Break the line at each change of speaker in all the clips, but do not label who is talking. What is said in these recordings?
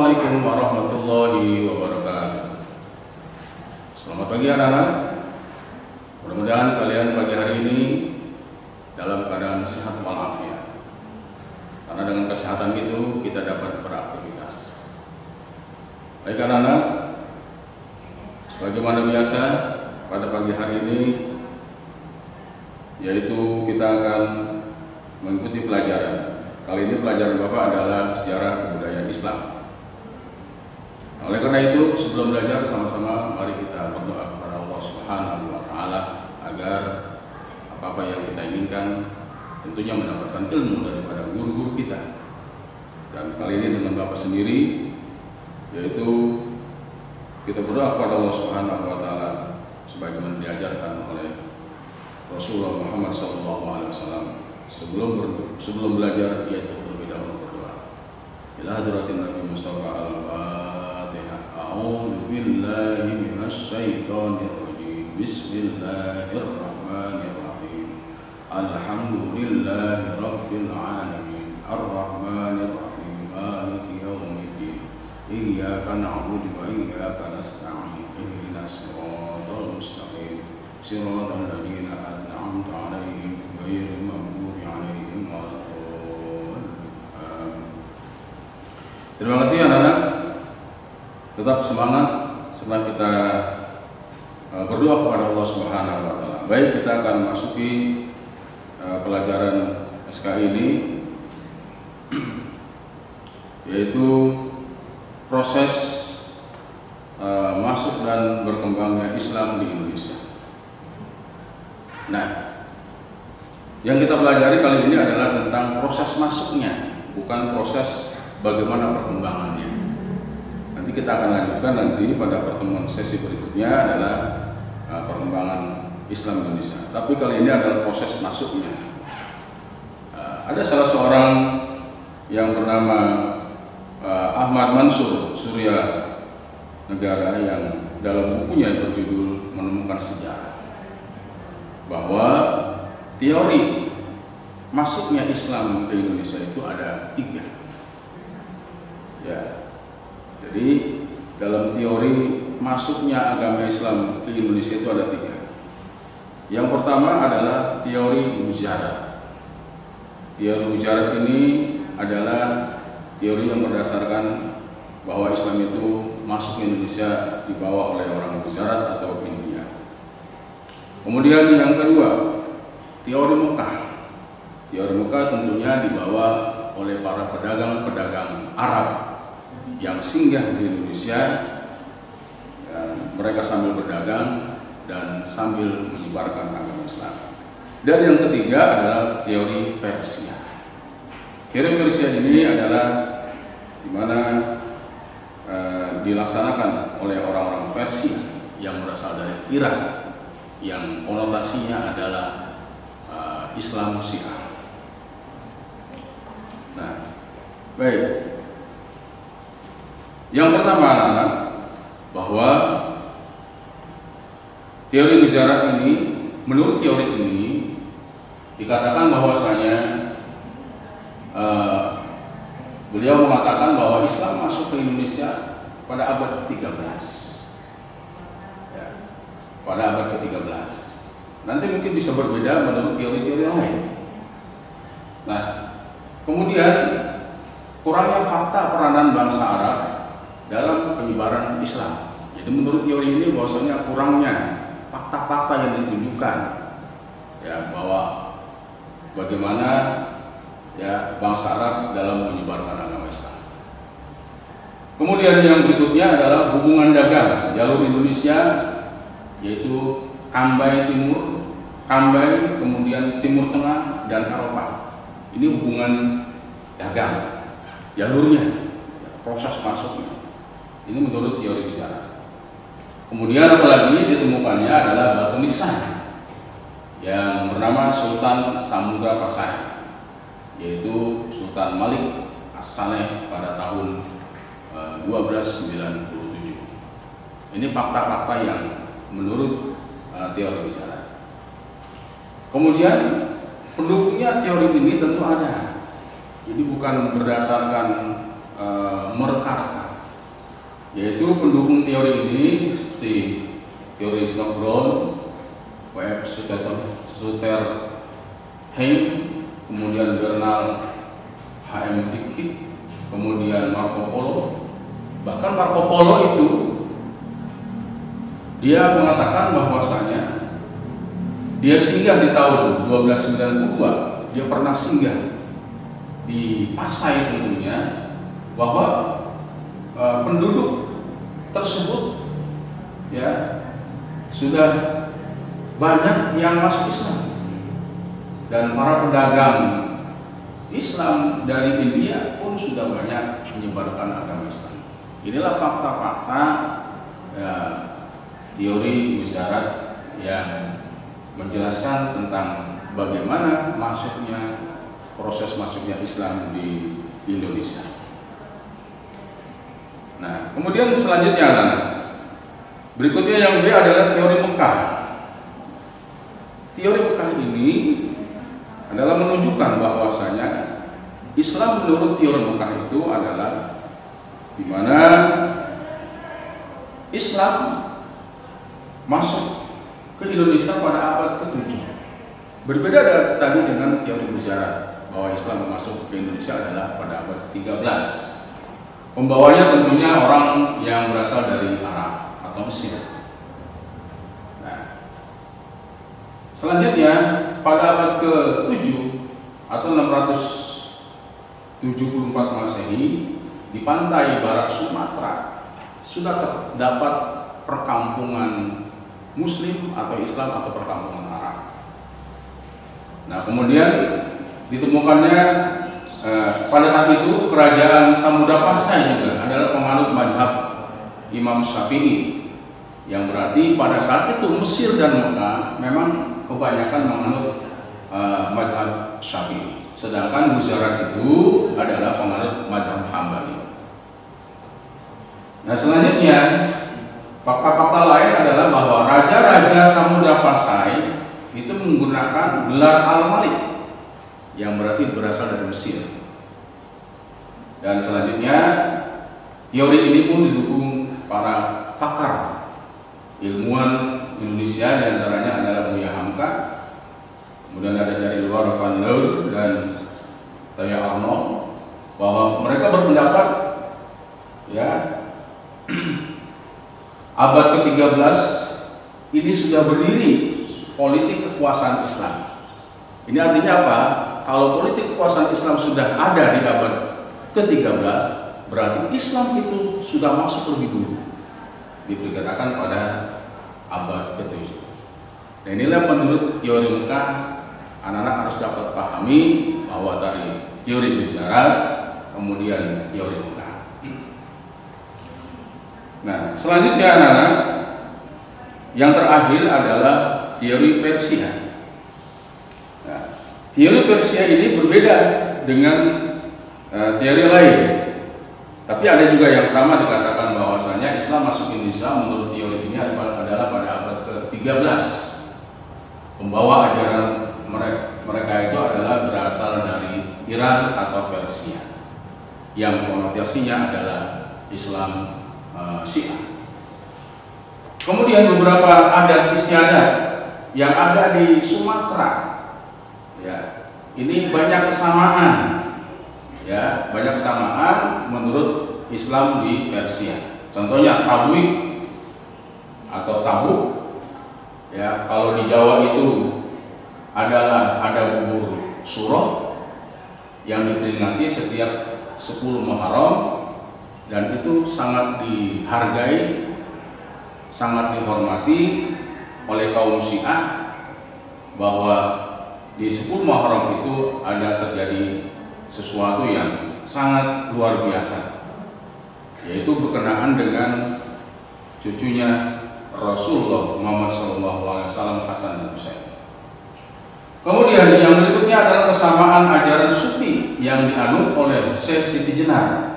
Assalamualaikum warahmatullahi wabarakatuh. Selamat pagi anak-anak. Mudah-mudahan kalian pagi hari ini dalam keadaan sehat walafiat. Karena dengan kesehatan itu kita dapat beraktivitas. Baik anak-anak, sebagaimana biasa pada pagi hari ini, yaitu kita akan mengikuti pelajaran. Kali ini pelajaran Bapak adalah sejarah kebudayaan Islam. Oleh karena itu, sebelum belajar sama-sama mari kita berdoa kepada Allah Subhanahu wa taala agar apa-apa yang kita inginkan tentunya mendapatkan ilmu daripada guru-guru kita. Dan kali ini dengan Bapak sendiri, yaitu kita berdoa kepada Allah Subhanahu wa taala sebagaimana diajarkan oleh Rasulullah Muhammad SAW. Sebelum belajar, yaitu terlebih dahulu berdoa. Ila hadratin Nabi Mustafa al-Fatihah. A'udzu billahi minasy syaithanir rajim. Bismillahirrahmanirrahim. Alhamdulillahi rabbil alamin. Arrahmanir rahim. Maliki yaumiddin. Iyyaka na'budu wa iyyaka nasta'in. Ihdinas siratal mustaqim. Siratal ladzina an'amta 'alaihim ghairil maghdubi 'alaihim waladdallin. Terima kasih anak-anak. Tetap semangat setelah kita berdoa kepada Allah Subhanahu wa taala. Baik, kita akan masuki pelajaran SKI ini, yaitu proses masuk dan berkembangnya Islam di Indonesia. Nah, yang kita pelajari kali ini adalah tentang proses masuknya, bukan proses bagaimana perkembangannya. Nanti kita akan lanjutkan nanti pada pertemuan sesi berikutnya adalah perkembangan Islam Indonesia. Tapi kali ini adalah proses masuknya. Ada salah seorang yang bernama Ahmad Mansur Surya Negara yang dalam bukunya berjudul Menemukan Sejarah, bahwa teori masuknya Islam ke Indonesia itu ada 3. Ya, jadi dalam teori masuknya agama Islam ke Indonesia itu ada 3. Yang pertama adalah teori mujarad. Teori mujarad ini adalah teori yang berdasarkan bahwa Islam itu masuk ke Indonesia dibawa oleh orang mujarad atau India. Kemudian yang kedua, teori Mekah. Teori Mekah tentunya dibawa oleh para pedagang-pedagang Arab yang singgah di Indonesia. Mereka sambil berdagang dan sambil menyebarkan agama Islam. Dan yang ketiga adalah teori Persia. Teori Persia ini adalah di mana dilaksanakan oleh orang-orang Persia yang berasal dari Irak, yang konotasinya adalah Islam Syiah. Nah, baik. Yang pertama anak-anak, bahwa teori mujarad ini, menurut teori ini dikatakan bahwasanya beliau mengatakan bahwa Islam masuk ke Indonesia pada abad ke-13. Ya, pada abad ke-13. Nanti mungkin bisa berbeda menurut teori-teori lain. Nah, kemudian kurangnya fakta peranan bangsa Arab dalam penyebaran Islam. Jadi menurut teori ini bahwasanya kurangnya fakta-fakta yang ditunjukkan, ya, bahwa bagaimana ya bangsa Arab dalam menyebarkan agama Islam. Kemudian yang berikutnya adalah hubungan dagang jalur Indonesia, yaitu Kambai Timur, Kambai, kemudian Timur Tengah dan Eropa. Ini hubungan dagang, jalurnya, proses masuknya. Ini menurut teori bicara. Kemudian apalagi ditemukannya adalah batu nisan yang bernama Sultan Samudra Pasai, yaitu Sultan Malik As-Saleh pada tahun 1297. Ini fakta-fakta yang menurut teori bicara. Kemudian pendukungnya teori ini tentu ada. Jadi bukan berdasarkan mereka, yaitu pendukung teori ini seperti teori Snowball, W.F. Sutherheim, kemudian Bernard H.M. Dicke, kemudian Marco Polo. Bahkan Marco Polo itu dia mengatakan bahwasanya dia singgah di tahun 1292, dia pernah singgah di Pasai tentunya, bahwa penduduk tersebut ya sudah banyak yang masuk Islam, dan para pedagang Islam dari India pun sudah banyak menyebarkan agama Islam. Inilah fakta-fakta ya, teori Wissarat yang menjelaskan tentang bagaimana proses masuknya Islam di Indonesia. Nah, kemudian selanjutnya, berikutnya yang B adalah teori Mekah. Teori Mekah ini adalah menunjukkan bahwasanya Islam menurut teori Mekah itu adalah di mana Islam masuk ke Indonesia pada abad ke-7. Berbeda tadi dengan teori Wissarat bahwa Islam masuk ke Indonesia adalah pada abad ke-13. Pembawanya tentunya orang yang berasal dari Arab atau Mesir. Nah, selanjutnya pada abad ke-7 atau 674 Masehi, di pantai barat Sumatera sudah terdapat perkampungan Muslim atau Islam atau perkampungan Arab. Nah, kemudian ditemukannya pada saat itu kerajaan Samudra Pasai juga adalah penganut mazhab Imam Syafi'i, yang berarti pada saat itu Mesir dan Mekah memang kebanyakan menganut mazhab Syafi'i. Sedangkan Wissarat itu adalah penganut mazhab Hambali. Nah, selanjutnya fakta-fakta lain adalah bahwa raja-raja Samudra Pasai itu menggunakan gelar Al-Malik, yang berarti berasal dari Mesir. Dan selanjutnya teori ini pun didukung para pakar ilmuwan Indonesia, diantaranya adalah Buya Hamka, kemudian ada dari luar Van Leur dan Taya Arnold, bahwa mereka berpendapat ya abad ke-13 ini sudah berdiri politik kekuasaan Islam. Ini artinya apa? Kalau politik kekuasaan Islam sudah ada di abad ke-13, berarti Islam itu sudah masuk lebih dulu, diperkirakan pada abad ke-7. Nah, inilah menurut teori Mekah, anak-anak harus dapat pahami bahwa dari teori Wissarat, kemudian teori Mekah. Nah, selanjutnya anak-anak, yang terakhir adalah teori Persia. Nah, teori Persia ini berbeda dengan teori lain, tapi ada juga yang sama, dikatakan bahwasanya Islam masuk Indonesia menurut teori ini adalah pada abad ke-13. Pembawa ajaran mereka itu adalah berasal dari Iran atau Persia, yang konotasinya adalah Islam Syiah. Kemudian beberapa adat istiadat yang ada di Sumatera, ya, ini banyak kesamaan, ya, banyak kesamaan menurut Islam di Persia. Contohnya tabui atau tabuk, ya, kalau di Jawa itu adalah ada bubur suroh yang diperingati setiap 10 Muharram, dan itu sangat dihargai, sangat dihormati oleh kaum Syiah, bahwa di 10 Muharram itu ada terjadi sesuatu yang sangat luar biasa, yaitu berkenaan dengan cucunya Rasulullah Muhammad SAW, Hasan dan Husain. Kemudian yang berikutnya adalah kesamaan ajaran Sufi yang dianut oleh Syekh Siti Jenar,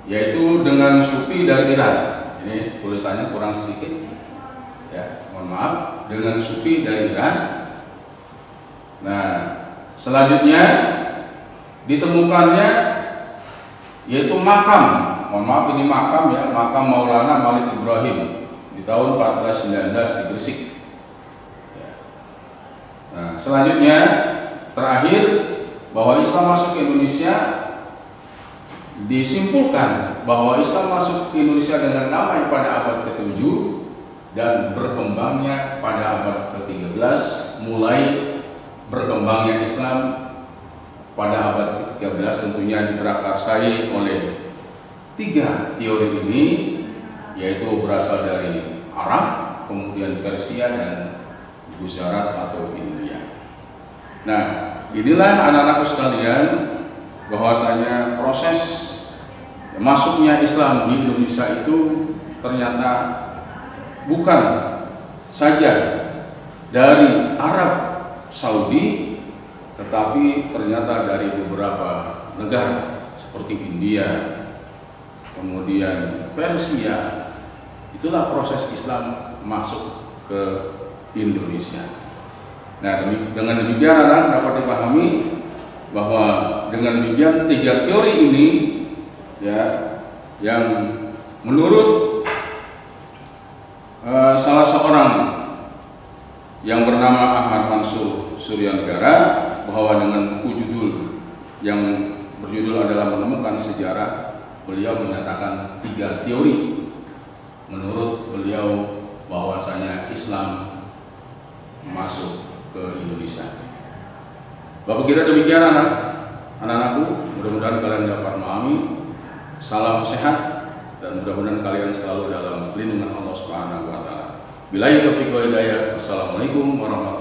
yaitu dengan Sufi dari Iran. Ini tulisannya kurang sedikit, ya, mohon maaf, dengan Sufi dari Iran. Nah, selanjutnya ditemukannya yaitu makam mohon maaf ini makam ya, makam Maulana Malik Ibrahim di tahun 1419 di Gresik. Nah, selanjutnya terakhir bahwa Islam masuk ke Indonesia, disimpulkan bahwa Islam masuk ke Indonesia dengan damai pada abad ke-7 dan berkembangnya pada abad ke-13, mulai berkembangnya Islam pada abad ke-13 tentunya diprakarsai oleh 3 teori ini, yaitu berasal dari Arab, kemudian Persia dan Gujarat atau India. Nah, inilah anak-anakku sekalian, bahwasanya proses masuknya Islam di Indonesia itu ternyata bukan saja dari Arab Saudi, tetapi ternyata dari beberapa negara seperti India, kemudian Persia. Itulah proses Islam masuk ke Indonesia. Nah, dengan demikian anak dapat dipahami bahwa dengan demikian 3 teori ini ya, yang menurut salah seorang yang bernama Ahmad Mansur Suryanegara, bahwa dengan judul yang berjudul adalah Menemukan Sejarah, beliau menyatakan 3 teori menurut beliau bahwasanya Islam masuk ke Indonesia. Bapak kira demikian anak-anakku, mudah-mudahan kalian dapat memahami. Salam sehat dan mudah-mudahan kalian selalu dalam lindungan Allah Subhanahu wa taala. Billahi taufiq wal hidayah. Wassalamualaikum warahmatullahi wabarakatuh.